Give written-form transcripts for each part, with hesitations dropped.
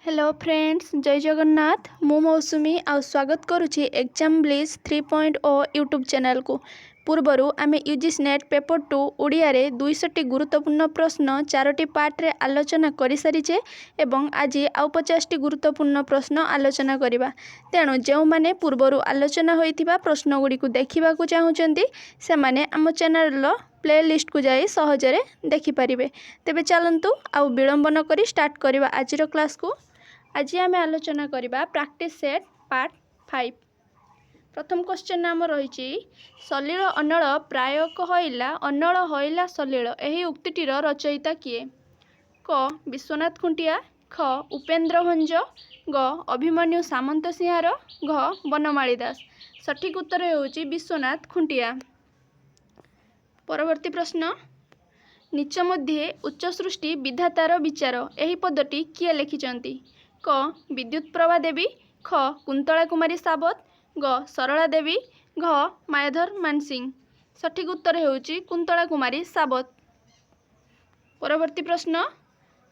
Hello friends, जय जगन्नाथ। मु मौसुमी आ स्वागत करुछि एग्जाम ब्लिज 3.0 यूट्यूब चैनल को। पूर्वरु आमे यूजीसी नेट पेपर 2 ओडिया रे 200 गुरुत्वपूर्ण प्रश्न 4 पार्ट रे आलोचना करि सारिछे एवं आज आउ 50 गुरुत्वपूर्ण प्रश्न आलोचना करिबा। तेणु जो माने पूर्वरु आलोचना होइथिबा प्रश्न गुडी को देखिबा को चाहुचंती से माने आम चैनल लो प्लेलिस्ट को जाई सहजरे देखि परिबे। तेबे चलंतु आउ विलंब न करी स्टार्ट करिबा आजिरो क्लास को। आज आम आलोचना करबा प्रैक्टिस सेट पार्ट 5। प्रथम क्वेश्चन नाम रही सलील अनल प्राय कहला अनल हईला सलील यही उक्तिटीर रचयिता किए? क विश्वनाथ खुंटिया, ख उपेन्द्र भंज, ग अभिमन्यु सामंत सिंहार, घ बनमाली दास। सठिक उत्तर होउची विश्वनाथ खुंटिया। परवर्ती प्रश्न, नीच मध्ये उच्च सृष्टि विधातार विचार यही पदटी किए लिखिचंती? क विद्युत प्रभा देवी, ख कुंतला कुमारी सावत, ग सरला देवी, घ मायाधर मानसिंह। सठिक उत्तर होउची कुंतला कुमारी सावत। परवर्ती प्रश्न,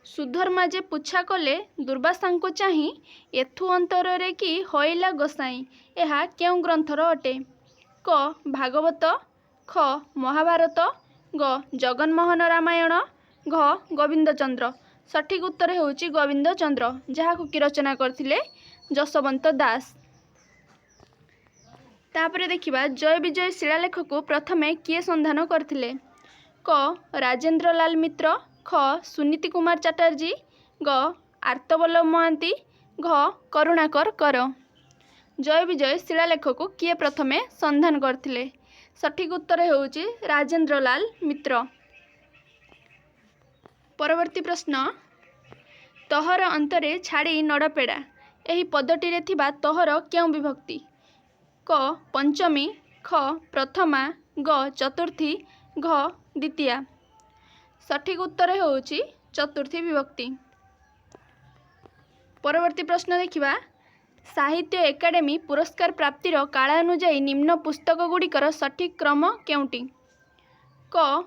सुधर्मा जे पुछा कले दुर्वासांको चाही एथु अंतरे कि हईला गोसाई यह केउ ग्रंथर अटे? क भागवत, ख महाभारत, ग जगन्मोहन रामायण, घ गोविंद चंद्र। सठिक उत्तर होउची गोविंद चंद्र, जहाकु कि रचना करथिले जसवंत दास। तापरे देखिबा जय विजय शिलालेख को प्रथमे किए संधान करथिले? क राजेंद्र लाल मित्र, ख सुनीति कुमार चटर्जी, ग आर्तवल्लभ महांती, घ करुणाकर कर। जय विजय शिलालेख को किए प्रथमे संधान करथिले? सठिक उत्तर होउची राजेंद्र लाल मित्र। परवर्ती प्रश्न, तोहर अंतरे छाड़ी नड़पेड़ा यही पदटी रे थिबा तोहर केउ विभक्ति? क पंचमी, ख प्रथमा, ग चतुर्थी, घ द्वितीया। सठिक उत्तर होउची चतुर्थी विभक्ति। परवर्ती प्रश्न देखिबा, साहित्य एकाडेमी पुरस्कार प्राप्तिर कालानुजाई निम्न पुस्तक गुड़िकर सठिक क्रम केउटी? क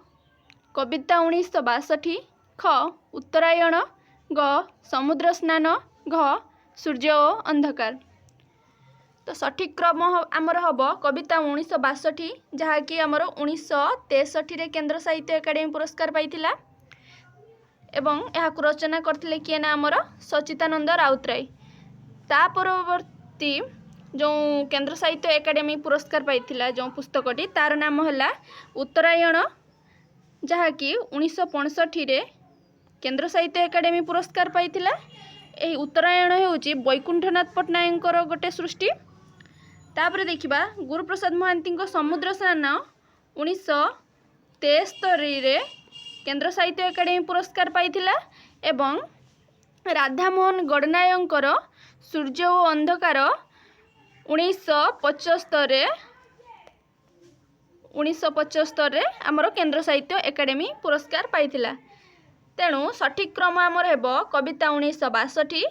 कविता 1962, ख उत्तरायण, ग समुद्र स्नान, घ सूर्य और अंधकार। तो सठिक क्रम आमर हम कविता 1962 जहाँकि आमर 1963 रे केंद्र साहित्य एकाडेमी पुरस्कार पाइथिला एवं यह रचना करथिले किए ना आमर सचितानंद राउतराय। ता परवर्ती जो केंद्र साहित्य एकाडेमी पुरस्कार पाइथिला जो पुस्तकटी तार नाम है उत्तरायण, जहाँकि 1965 रे केंद्र साहित्य एकाडेमी पुरस्कार पाइथिला। एही उत्तरायण हेउची वैकुंठनाथ पट्टनायक गोटे सृष्टि। तापरे देखिबा गुरुप्रसाद महांती समुद्र स्नान 1973 रे केंद्र साहित्य एकाडेमी पुरस्कार पाइथिला एवं राधामोहन गडनायकर सूर्य और अंधकार 1975 रे आमर केंद्र साहित्य एकाडेमी पुरस्कार पाइथिला। तेणु सठिक क्रम आमर हेब कविता 1962,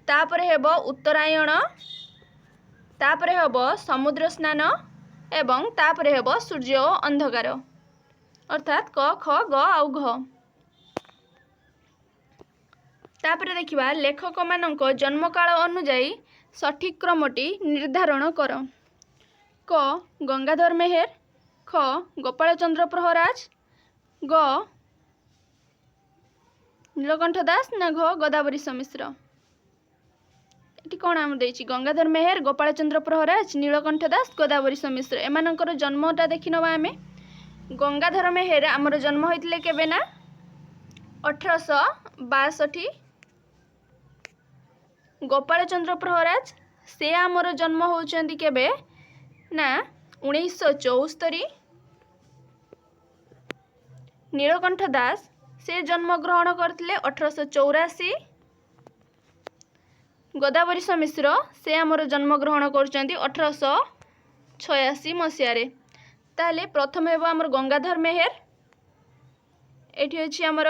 तापरे हेब उत्तरायण, तापरे हेब समुद्र स्नान एवं तापरे हेब सूर्य और अंधकार, अर्थात क ख ग आउ घ। तापरे देखिबा लेखक मानक जन्मकाल अनुजाई सठिक क्रमटी निर्धारण कर? क गंगाधर मेहेर, ख गोपाल चंद्र प्रहराज, ग नीलकंठ दास, ना घ गोदावरी मिश्र। ये कौन आम देछि? गंगाधर मेहेर, गोपाल चंद्र प्रहराज, नीलकंठ दास, गोदावरी मिश्र एमानकर जन्मटा देखि नबा आमे। गंगाधर मेहेर आमर जन्म होइतिले केबे ना 1862। गोपाल चंद्र प्रहराज से आमर जन्म होउचंदी केबे ना 1974। नीलकंठ दास से जन्म ग्रहण करथिले 1884। गोदावरी मिश्र से आमर जन्म ग्रहण करचंदी 1886 मसीह। ताले प्रथम हेब आमर गंगाधर मेहेर, एठी अछि आमर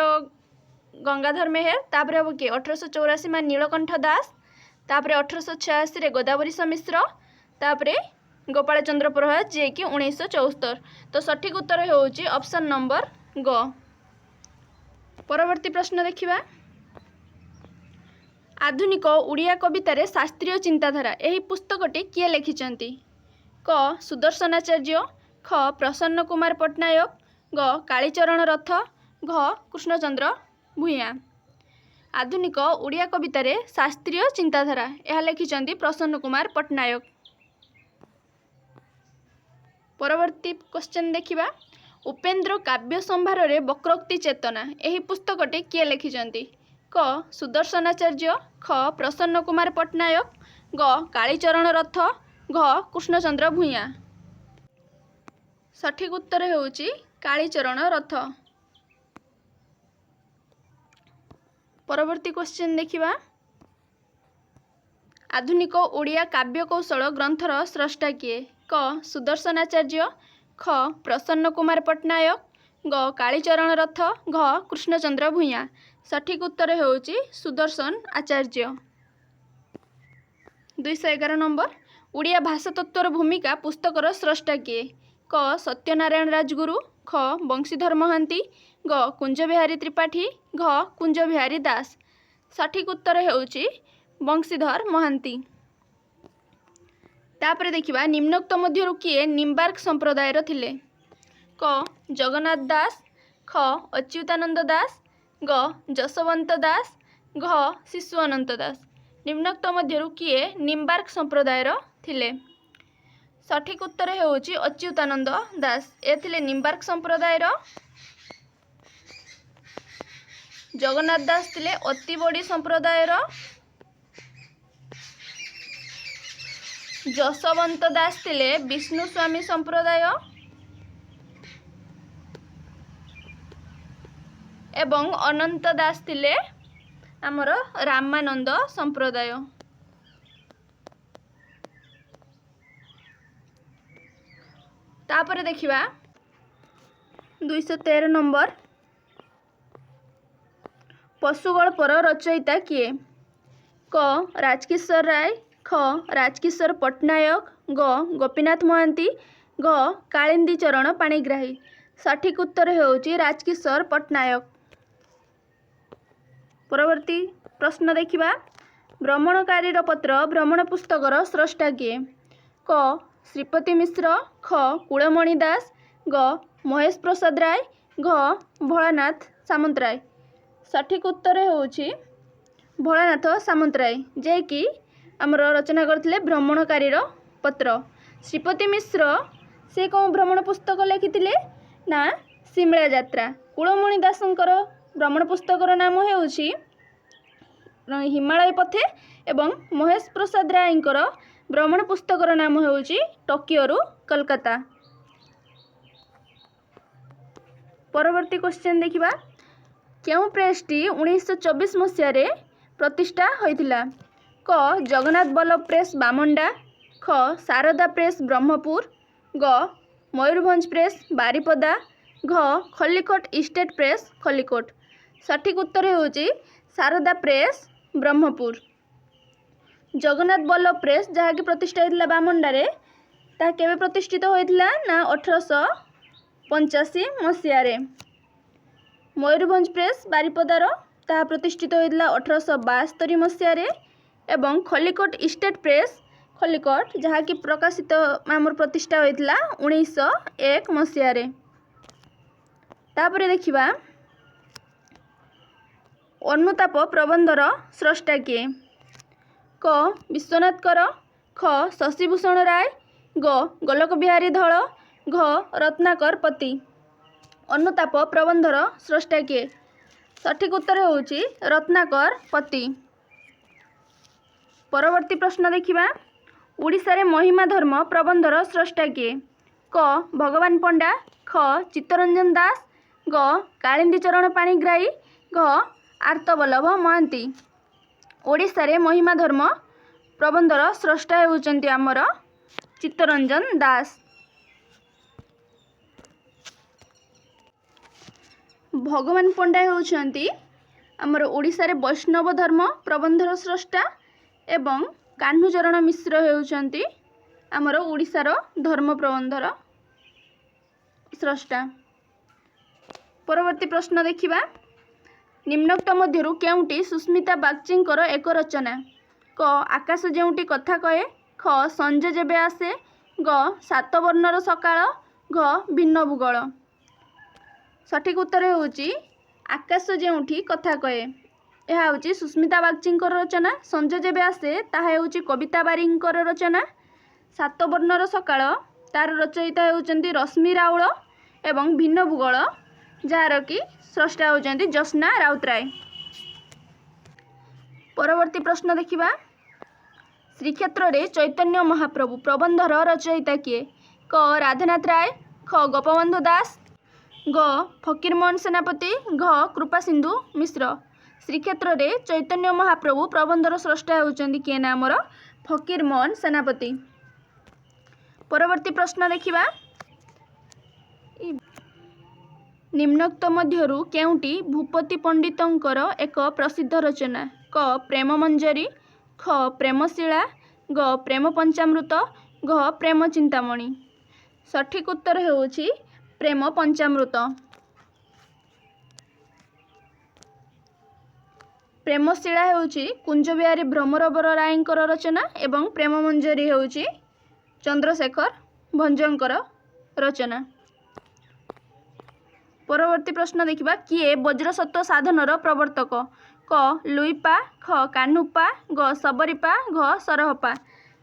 गंगाधर मेहेर, तापरे हेब कि 1884 मा नीलकंठ दास, तापरे 1886 रे गोदावरी मिश्र, तापरे गोपाल चंद्र प्रहराज जे कि 1974। तो सठिक उत्तर होउची ऑप्शन नंबर ग। परवर्ती प्रश्न देखिबा, आधुनिक ओडिया कवितार शास्त्रीय चिंताधारा यही पुस्तकटी किए लिखिछंती? क सुदर्शनाचार्य, ख प्रसन्न कुमार पट्टनायक, ग कालीचरण रथ, घ कृष्णचंद्र भूया। आधुनिक ओडिया कवितार शास्त्रीय चिंताधारा यह लिखिछंती प्रसन्न कुमार पट्टनायक। परवर्ती क्वेश्चन देखिबा। उपेन्द्र काव्य संभार रे वक्रोक्ति चेतना यही पुस्तकटी किए लिखिछंती? क सुदर्शनाचार्य, ख प्रसन्न कुमार पट्टनायक, ग कालीचरण रथ, घ कृष्णचंद्र भूया। सठिक उत्तर हेउची कालीचरण रथ। परवर्ती क्वेश्चन देखिबा। आधुनिक ओडिया काव्य कौशल ग्रंथर स्रष्टा किए? क सुदर्शनाचार्य, ख प्रसन्न कुमार पट्टनायक, ग कालीचरण रथ, घ कृष्णचंद्र भूया। सठिक उत्तर हेउची सुदर्शन आचार्य। 211 नंबर। ओडिया भाषा तत्वर भूमिका पुस्तकर स्रष्टा किए? क सत्यनारायण राजगुरु, ख बंशीधर महांती, ग कुंज बिहारी त्रिपाठी, घ कुंज बिहारी दास। सठिक उत्तर हेउची बंशीधर महांती। तापर देखिबा निम्नोक्त मध्यरु किए निम्बार्क संप्रदायर थिले? क जगन्नाथ दास, ख अच्युतानंद दास, ग जसवंत दास, घ शिशु अनंत दास। निम्नोक्त मध्यरु किए निम्बार्क संप्रदायर थिले? सठिक उत्तर हेउची अच्युतानंद दास। ए थिले निम्बार्क संप्रदायर। जगन्नाथ दास थिले अतिबड़ी संप्रदायर। जसवंत दास थिले विष्णु स्वामी संप्रदाय एवं अनंत दास थिले आमर रामानंद संप्रदाय। तापर देखिबा 213 नंबर। पशुगल्पर रचयिता किए? क राजकिशोर राय, ख राजकिशोर पट्टनायक, ग गोपीनाथ महांती, घ कालिंदी चरण पाणिग्राही। सठिक उत्तर हेउची राजकिशोर पट्टनायक। परवर्ती प्रश्न देखिबा। भ्रमणकारी पत्र भ्रमण पुस्तकर स्रष्टा किए? क श्रीपति मिश्र, ख कुलमणि दास, ग महेश प्रसाद राय, घ भोलानाथ सामंतराय। सठिक उत्तर हेउची भोलानाथ सामंतराय, जे कि आमर रचना करथिले भ्रमणकारी पत्र। श्रीपति मिश्र से कौन भ्रमण पुस्तक लिखिथिले ना शिमला यात्रा। कुलमणि दासंकर भ्रमण पुस्तकर नाम हेउची हिमालय पथे एवं महेश प्रसाद रायंकर भ्रमण पुस्तकर नाम हेउची टोकियो कलकत्ता। परवर्ती क्वेश्चन देखिबा। केउ प्रेसटी 1924 मसीह रे प्रतिष्ठा होइथिला? क जगन्नाथ बल्लभ प्रेस बामंडा, ख शारदा प्रेस ब्रह्मपुर, ग मयूरभंज प्रेस बारिपदा, घ खल्लिकोट स्टेट प्रेस खल्लिकोट। सठिक उत्तर हेउची शारदा प्रेस ब्रह्मपुर। जगन्नाथ बल्लभ प्रेस जहाँकि प्रतिष्ठा होइथिला बामंडारे, ता केबे प्रतिष्ठित होइथिला ना 1885 मसीह रे। मयूरभंज प्रेस बारिपदार ता प्रतिष्ठित होइथिला 1872 मसीह रे एवं खल्लिकोट स्टेट प्रेस खल्लिकोट जहाँकि प्रकाशित आमर प्रतिष्ठा होइथिला 1901 मसीह रे। तापरे देखिबा अनुताप प्रबंधर स्रष्टा किए? क विश्वनाथ कर, ख शशिभूषण राय, ग गोलक बिहारी धल, घ रत्नाकर पति। अनुताप प्रबंधर स्रष्टा किए? सठिक उत्तर हेउची रत्नाकर पति। परवर्ती प्रश्न देखिबा। ओडिशा रे महिमा धर्म प्रबंधर स्रष्टा किए? क भगवान पंडा, ख चित्तरंजन दास, ग कालिंदी चरण पाणिग्राही, घ आर्तवल्लभ महांती। ओडिशा रे महिमा धर्म प्रबंधर स्रष्टा हेउचंती आमर चित्तरंजन दास। भगवान पंडा हेउचंती आमर ओडिशा रे वैष्णव धर्म प्रबंधर स्रष्टा एवं कान्हूचरण मिश्र हेउचंती आमर ओडिशार धर्म प्रबंधर स्रष्टा। परवर्ती प्रश्न देखिबा। निम्नोक्त मध्यरु केउंटी सुस्मिता बागचींकर एक रचना? क आकाश जेउंटी कथा कहे, ख संजे जेबे आसे, ग सात वर्णर सकाळ, घ भिन्न भूगोल। सठिक उत्तर होउची आकाश जेउंटी कथा कहे। यह होउची सुस्मिता बागचींकर रचना। संजे जेबे आसे ताहा होउची कविता बारिकर रचना। सात वर्णर सकाळ तार रचयिता होउचंती रश्मि राउळ एवं भिन्न भूगोल जार कि स्रष्टा होउचंती ज्योत्स्ना राउतराय। परवर्ती प्रश्न देखिबा। श्रीक्षेत्र रे चैतन्य महाप्रभु प्रबंधर रचयिता किए? क राधानाथ राय, ख गोपबंधु दास, ग फकीरमोहन सेनापति, घ कृपा सिंधु मिश्र। श्रीक्षेत्र रे चैतन्य महाप्रभु प्रबंधर स्रष्टा होउचंती किए ना हमर फकीरमोहन सेनापति। परवर्ती प्रश्न देखिबा। निम्नोक्त मध्यरु केउंटी भूपति पंडितंकर एक प्रसिद्ध रचना? क प्रेम मंजरी, ख प्रेमशिला, ग प्रेम पंचामृत, घ प्रेम चिंतामणि। सठिक उत्तर होउची प्रेम पंचामृत। प्रेमशिला होउची कुंजबिहारी भ्रमरवर रायंकर रचना एवं प्रेम मंजरी होउची चंद्रशेखर भंजंकर रचना। परवर्ती प्रश्न देखिबा। किए वज्रसत्व साधनर प्रवर्तक? क लुईपा, ख कान्हुपा, ग सबरीपा, घ सरहपा।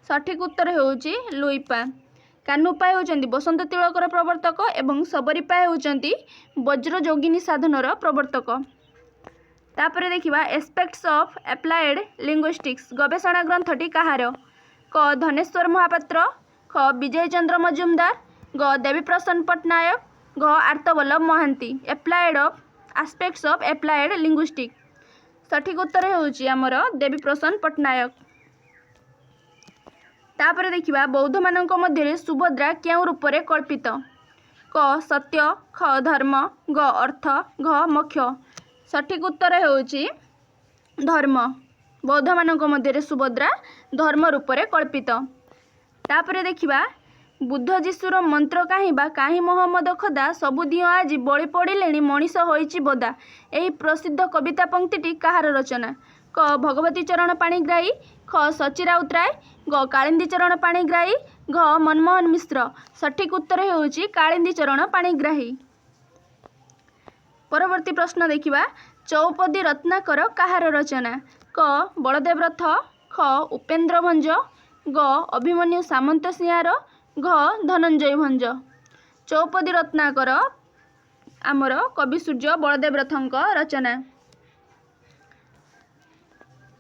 सठिक उत्तर होउची लुईपा। कान्हुपा होउचंती बसंत तिलकर प्रवर्तक एवं सबरीपा होउचंती वज्र जोगिनी साधनर प्रवर्तक। तापरे देखिबा एस्पेक्ट्स ऑफ एप्लाइड लिंग्विस्टिक्स गवेषणा ग्रंथटी काहार? क धनेश्वर महापात्र, ख विजय चंद्र मजुमदार, ग देवी प्रसन्न पट्टनायक, घ Artaballabh Mahanty. Applied of aspects of applied linguistic. सठिक उत्तर होउची हमर देवी प्रसन्न पट्टनायक। तापरे देखिबा बौद्ध मानक मध्यरे सुभद्रा केउ रूपरे कल्पित? क सत्य, ख धर्म, ग अर्थ, घ मोक्ष। सठिक उत्तर होउची धर्म। बौद्ध मानक मध्यरे सुभद्रा धर्म रूपरे कल्पित। तापरे देखिबा बुद्ध जीशुर मंत्र काहीं बा काहीं मोहम्मद खदा सबु दियो आजी बळी पड़िलेणी मनीष होईची बोदा। एही प्रसिद्ध कविता पंक्तिटी काहार रचना? क भगवती चरण पाणिग्राही, ख सची राउतराय, ग कालिंदी चरण पाणिग्राही, घ मनमोहन मिश्र। सठिक उत्तर होउची कालिंदी चरण पाणिग्राही। परवर्ती प्रश्न देखिबा। चौपदी रत्नाकर काहार रचना? क बलदेव रथ, ख उपेन्द्र भंज, ग अभिमन्यु सामंत सिंहार, घ धनंजय भंज। चौपदी रत्नाकर आमर कवि सूर्य बलदेव रथंक रचना।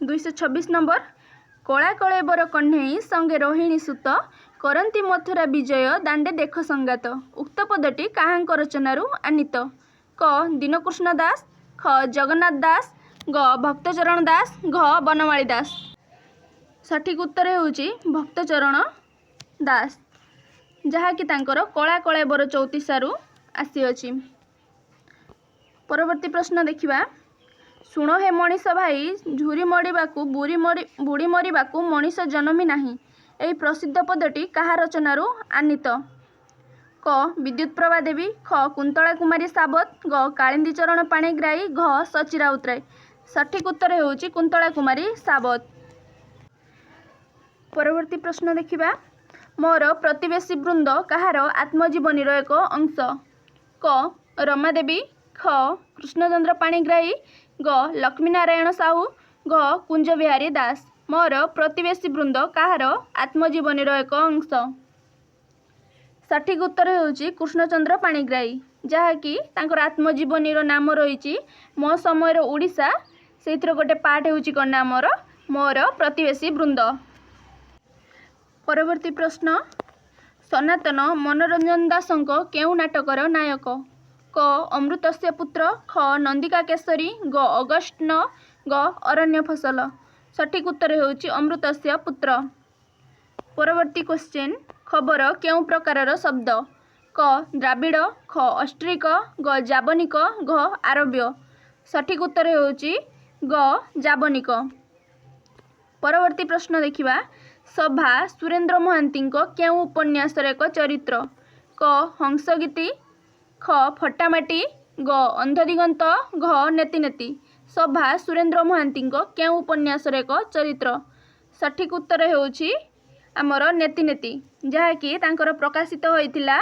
226 नंबर। कला कलेबर कन्हई संगे रोहिणी सुत करंती मथुरा विजय दांडे देख संगात। उक्त पदटी काहांक रचनारू आनीत? क दीनकृष्ण दास, ख जगन्नाथ दास, ग भक्तचरण दास, घ बनमाली दास। सठिक उत्तर होउची भक्तचरण दास जहाँकि तांकर कला कलेबर 34 आसीअछि। परवर्ती प्रश्न देखिबा। शुण हे मनीष भाई झुरी मरिबाकू बुड़ी मरिबाकू मनीष जन्मी नाही। एही प्रसिद्ध पदटी काहा रचनारू आनीत? क विद्युत प्रभा देवी, ख कुंतला कुमारी साबत, ग कालिंदी चरण पाणिग्राही, घ सची राउतराय। सठिक उत्तर होउची कुंतला कुमारी साबत। परवर्ती प्रश्न देखिबा। मोर प्रतिवेशी वृंद काहार आत्मजीवनीर एक अंश? क रमादेवी, ख कृष्णचंद्र पाणिग्राही, ग लक्ष्मीनारायण साहू, घ कुंजबिहारी दास। मोर प्रतिवेशी वृंद काहार आत्मजीवनीर एक अंश? सठिक उत्तर होउची कृष्णचंद्र पाणिग्राही जहाँकि तांकर आत्मजीवनीर नाम रही मो समयर ओडिशा। से गोटे पार्ट होउची कौन नामर मोर प्रतिवेशी वृंद। परवर्ती प्रश्न। सनातन मनोरंजन दासंक केउ नाटकर नायक? क अमृतस्य पुत्र, ख नंदिका केसरी, ग अगस्ट न, ग अरण्य फसल। सठिक उत्तर होउची अमृतस्य पुत्र। परवर्ती क्वेश्चन। खबर केउ प्रकारर शब्द? क द्राविड़, ख अस्ट्रिक, ग जाबनिक, घ आरब्य। सठिक उत्तर होउची ग जाबनिक। परवर्ती प्रश्न देखिबा। सभा सुरेंद्र महांतींक केउ उपन्यासर एक चरित्र? क हंसगीति, ख फटामाटी, ग अंधदिगंत, घ नेति नेति। सभा सुरेंद्र महांती केउं उपन्यासर एक चरित्र। सठिक उत्तर होउछि आमर नेति नेति जहाँकि तांकर प्रकाशित होइतिला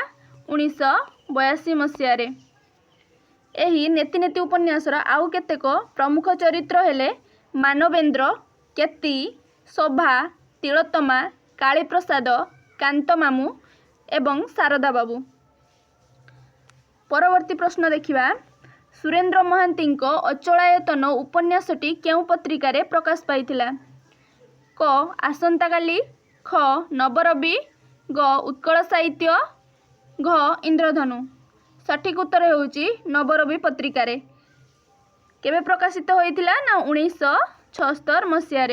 1982 मसीह। एही नेति नेति उपन्यासर आउ केतेक प्रमुख चरित्र हेले मानवेंद्र, केती, शोभा, तिलोत्तमा, कालीप्रसाद, कांतमामू एवं शारदा बाबू। परवर्ती प्रश्न देखिबा सुरेंद्र महांती अचलायतन उपन्यासटी केउं पत्रिकारे प्रकाश पाइथिला। क आसंताकाली, ख नवरवि, ग उत्कल साहित्य, घ इंद्रधनु। सठिक उत्तर होउछि नवरवि पत्रिकारे। केबे प्रकाशित होइथिला ना 1976 मसीह।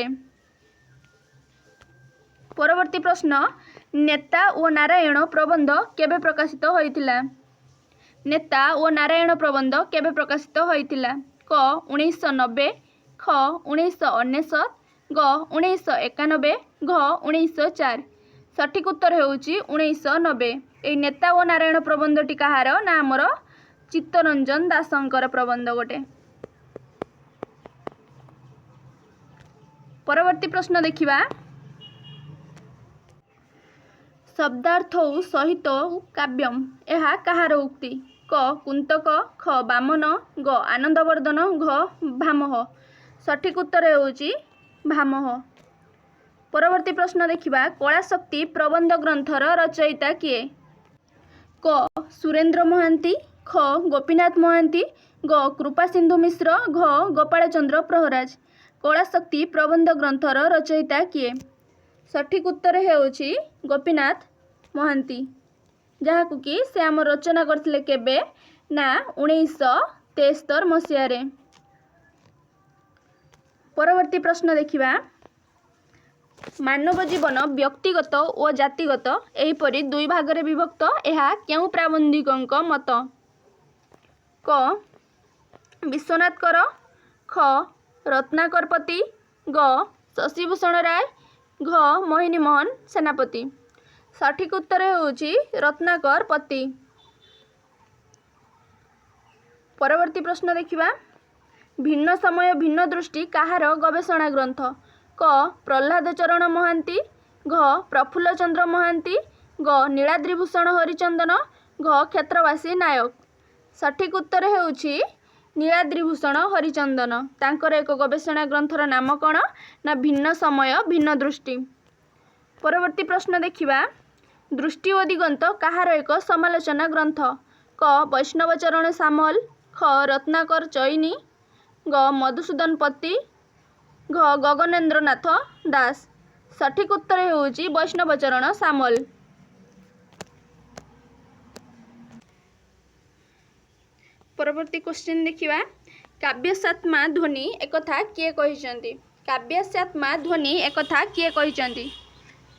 परवर्ती प्रश्न नेता ओ नारायण प्रबंध केबे प्रकाशित होइथिला। नेता ओ नारायण प्रबंध केबे प्रकाशित होइथिला। क 1990, ख 1999, ग 1991, घ 1904। सठिक उत्तर होउछि 1990। ए नेता ओ नारायण प्रबंधटी कहार ना आमर चित्तरंजन दासंकर प्रबंध गोटे। परवर्ती प्रश्न देखिबा शब्दार्थौ सहित काव्यम एहा कहार उक्ति। क कुंतक, ख बामन, ग आनंदवर्धन, घ भामह। सठिक उत्तर होउछि भामह। परवर्ती प्रश्न देखिबा कलाशक्ति प्रबंध ग्रंथर रचयिता किए। क सुरेंद्र महांती, ख गोपीनाथ महांती, ग कृपा सिंधु मिश्र, घ गोपाल चंद्र प्रहराज। कलाशक्ति प्रबंध ग्रंथर रचयिता किए। सठिक उत्तर होउछि गोपीनाथ महांती जहाँकु कि से आम रचना करथिले केबे ना 1973 मसीह। परवर्ती प्रश्न देखिबा मानव जीवन व्यक्तिगत और जातिगत एहीपरि दुई भागरे विभक्त एहा केउं प्राबंधिकक मत। क विश्वनाथ, ख रत्नाकरपति, ग शशिभूषण राय, घ मोहिनी मोहन सेनापति। सठिक उत्तर होउछि रत्नाकरपति। परवर्ती प्रश्न देखिबा भिन्न समय भिन्न दृष्टि काहार गवेषणा ग्रंथ। क प्रहलाद चरण महांती, घ प्रफुल्ल चंद्र महांती, ग नीलाद्रिभूषण हरिचंदन, घ क्षेत्रवासी नायक। सठिक उत्तर होउछि नीलाद्रिभूषण हरिचंदन। तांकर एक गवेषणा ग्रंथर नाम कौन ना भिन्न समय भिन्न दृष्टि। परवर्ती प्रश्न देखिबा दृष्टि ओ दिगंत काहार एक समालोचना ग्रंथ। क वैष्णवचरण सामल, ख रत्नाकर चैनी, ग मधुसूदन पति, घ गगनेन्द्रनाथ दास। सठिक उत्तर होउछि वैष्णवचरण सामल। परवर्ती क्वेश्चन देखिबा काव्यस्यात्मा ध्वनि एकथा किए कहिसंती। काव्यस्यात्मा ध्वनि एकथा किए कहिसंती।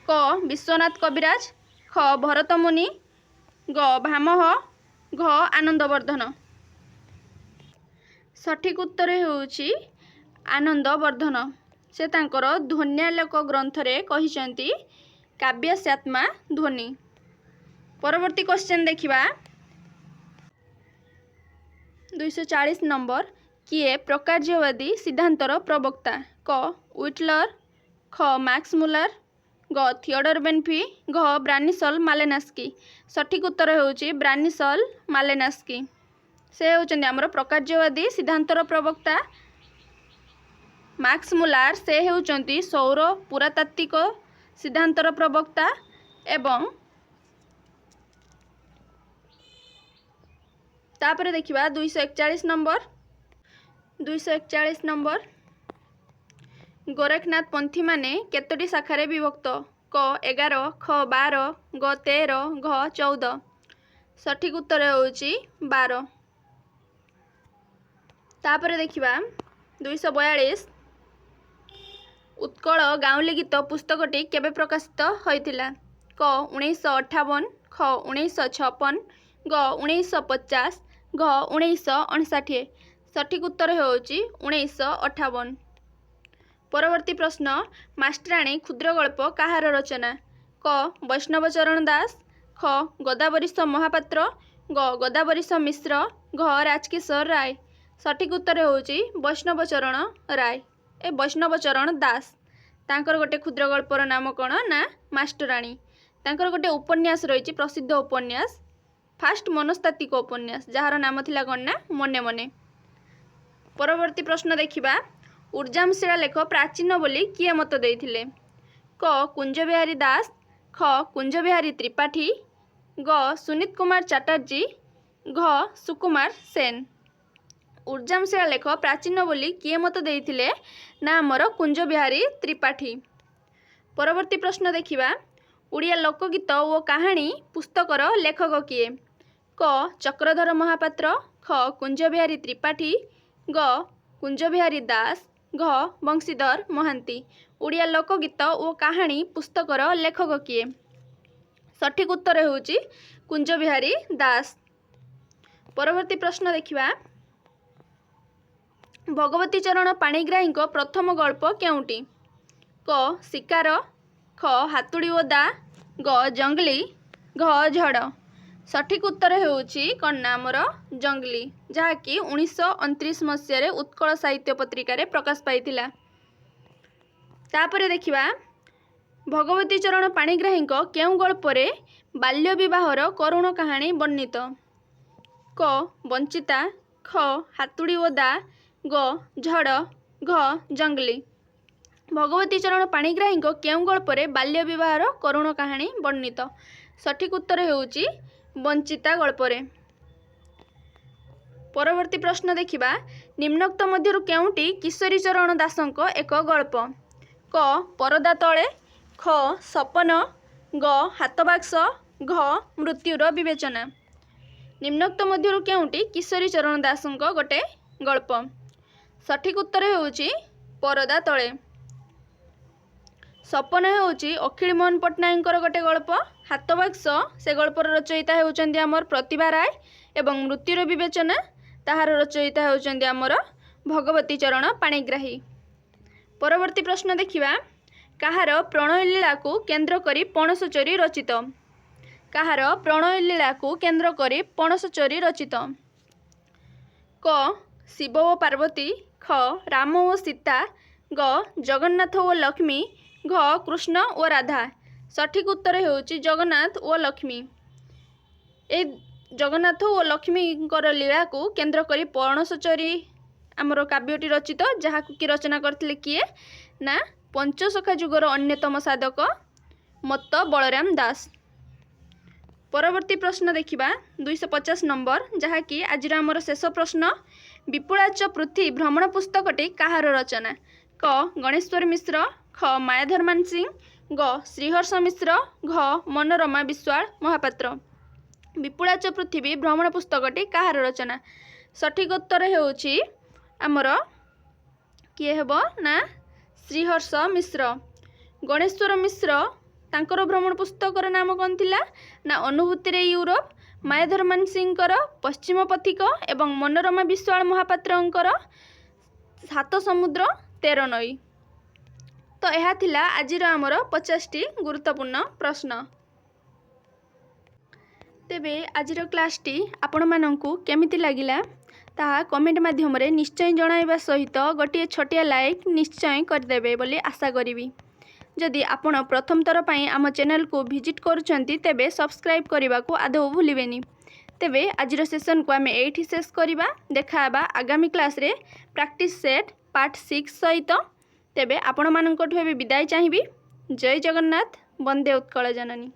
क विश्वनाथ कविराज, ख भरत मुनि, ग भामह, घ आनंदवर्धन। सठिक उत्तर होउछि आनंदवर्धन। से तांकर ध्वन्यालोक ग्रंथरे कहिसंती काव्यस्यात्मा ध्वनि। परवर्ती क्वेश्चन देखिबा 240 नंबर किए प्रकार्यवादी सिद्धांतर प्रवक्ता। क व्हिटलर, ख मैक्स मुलर, ग थियोडर बेनफी, घ ब्रानिसल मालेनास्की। सठिक उत्तर होउछि ब्रानिसल मालेनास्की। से होउछन्ती हमर प्रकार्यवादी सिद्धांतर प्रवक्ता। मैक्स मुलर से होउछन्ती सौर पुरातात्विक सिद्धांतर प्रवक्ता एवं तापर देखिबा 241 नंबर गोरखनाथ पंथी माने केतोटी शाखारे विभक्त। क 11, ख 12, ग 13, घ 14। सठिक उत्तर होउछि 12। तापर देखिबा 242 उत्कल गाउली गीत पुस्तकटी केबे प्रकाशित होइतिला। क 1958, ख 1956, ग 1950, घ 1959। सठिक उत्तर होउछि 1958। परवर्ती प्रश्न मास्टराणी क्षुद्र गल्प काहार रचना। क वैष्णवचरण दास, ख गोदावरीश महापात्र, ग गोदावरीश मिश्र, घ राजकिशोर राय। सठिक उत्तर होउची वैष्णव चरण राय ए वैष्णव चरण दास। तांकर गोटे क्षुद्र गल्पर नाम कौन ना मास्टराणी। तांकर गोटे उपन्यास रही प्रसिद्ध उपन्यास फास्ट मनस्तात्विक उपन्यास जार नाम थिला कौन ना मने मने। परवर्ती प्रश्न देखिबा ऊर्जाम शिलालेख प्राचीन बोली किए मत देइथिले। क कुंज बिहारी दास, ख कुंज बिहारी त्रिपाठी, ग सुनीत कुमार चटर्जी, घ सुकुमार सेन। ऊर्जाम शिलालेख प्राचीन बोली किए मत देइथिले ना आमर कुंज बिहारी त्रिपाठी। परवर्ती प्रश्न देखिबा उड़िया लोकगीत और कहानी पुस्तकर लेखक किए। क चक्रधर महापात्र, ख कुंज बिहारी त्रिपाठी, ग कुंज बिहारी दास, घ बंशीधर महांती। उड़िया लोकगीत और कहानी पुस्तकर लेखक किए। सठिक उत्तर होउची कुंज बिहारी दास। परवर्ती प्रश्न देखिबा भगवती चरण पाणिग्राही प्रथम गल्प केउटी। क शिकार, ख हातुड़ी ओदा, ग जंगली, घ झड़। सठिक उत्तर होउची कौन ना आमर जंगली जहाँकि 1929 मसीह उत्कल साहित्य पत्रिका रे प्रकाश पाइथिला। तापरे देखिबा भगवती चरण पाणिग्राही केउं गल्परे बाल्य विवाहर करुण कहानी वर्णित। क वंचिता, ख हातुड़ी ओदा, ग झड़, घ जंगली। भगवती चरण पाणिग्राही केउं गल्परे बाल्य विवाहर करुण कहानी वर्णित। सठिक उत्तर होउची वंचिता गल्परे। परवर्ती प्रश्न देखिबा निम्नोक्त मध्यरु केउंटी किशोरी चरण दासंक एक गल्प। क परदा तले, ख सपन, ग हातबाक्स, घ मृत्युर विवेचना। निम्नोक्त मध्यरु केउंटी किशोरी चरण दासंक गोटे गल्प। सठिक उत्तर होउची परदा तले। सपन होउची अखिल मोहन पट्टनायक गोटे गल्प। हातबाक्स से गल्पर रचयिता होउचंदी आमर प्रतिभा राय एवं मृत्युर विवेचना ताहार रचयिता होउचंदी आमर भगवती चरण पाणिग्राही। परवर्ती प्रश्न देखिबा काहार प्रणय लीला को केंद्र करी पणस चोरी रचित। काहार प्रणय लीला को केंद्र करी पणस चोरी रचित। क शिव ओ पार्वती, ख राम ओ सीता, ग जगन्नाथ ओ लक्ष्मी, घ कृष्ण ओ राधा। सठिक उत्तर होउची जगन्नाथ ओ लक्ष्मी। ए जगन्नाथ ओ लक्ष्मी लीला को केंद्र करी पणस चोरी आमर काव्यटी रचित जहाँ की रचना करथिले किए ना पंचसखा जुगर अन्यतम साधक मत्त बलराम दास। परवर्ती प्रश्न देखिबा 250 नंबर जहाँ की आज आमर शेष प्रश्न विपुलाच पृथ्वी भ्रमण पुस्तकटी काहार रचना। क गणेश्वर मिश्र, ख मायाधर मानसिंह, ग श्रीहर्ष मिश्र, घ मनोरमा विश्वाल महापात्र। विपुलाच पृथ्वी भ्रमण पुस्तकटी काहार रचना। सठिक उत्तर होउची आमर किए हेबो ना श्रीहर्ष मिश्र। गणेश्वर मिश्र तांकर भ्रमण पुस्तकर नाम कौन थिला ना अनुभूति रे यूरोप। मायाधर मानसिंहकर पश्चिम पथिक एवं मनोरमा विश्वाल महापात्रंकर 7 समुद्र 13 नई। तो यह थिला आजिर आमर 50टी गुरुत्वपूर्ण प्रश्न। तेबे आजिर क्लासटी आपण मानंकु केमिति लागिला ताहा कमेंट माध्यम रे निश्चय जणाइबा सहित गोटे छोटिया लाइक निश्चय करदेबे बोली आशा करिवि। जदि आपण प्रथम थर पई आम चैनल को विजिट करूछंती तेबे सब्सक्राइब करबा को आदौ भूलिबेनी। तेबे आजिर सेशन को आमे एठी शेष करबा। देखाबा आगामी क्लास रे प्रैक्टिस सेट पार्ट 6 सहित। तेबे आपण माननकठु विदाय चाहिबी। जय जगन्नाथ, वंदे उत्कल जननी।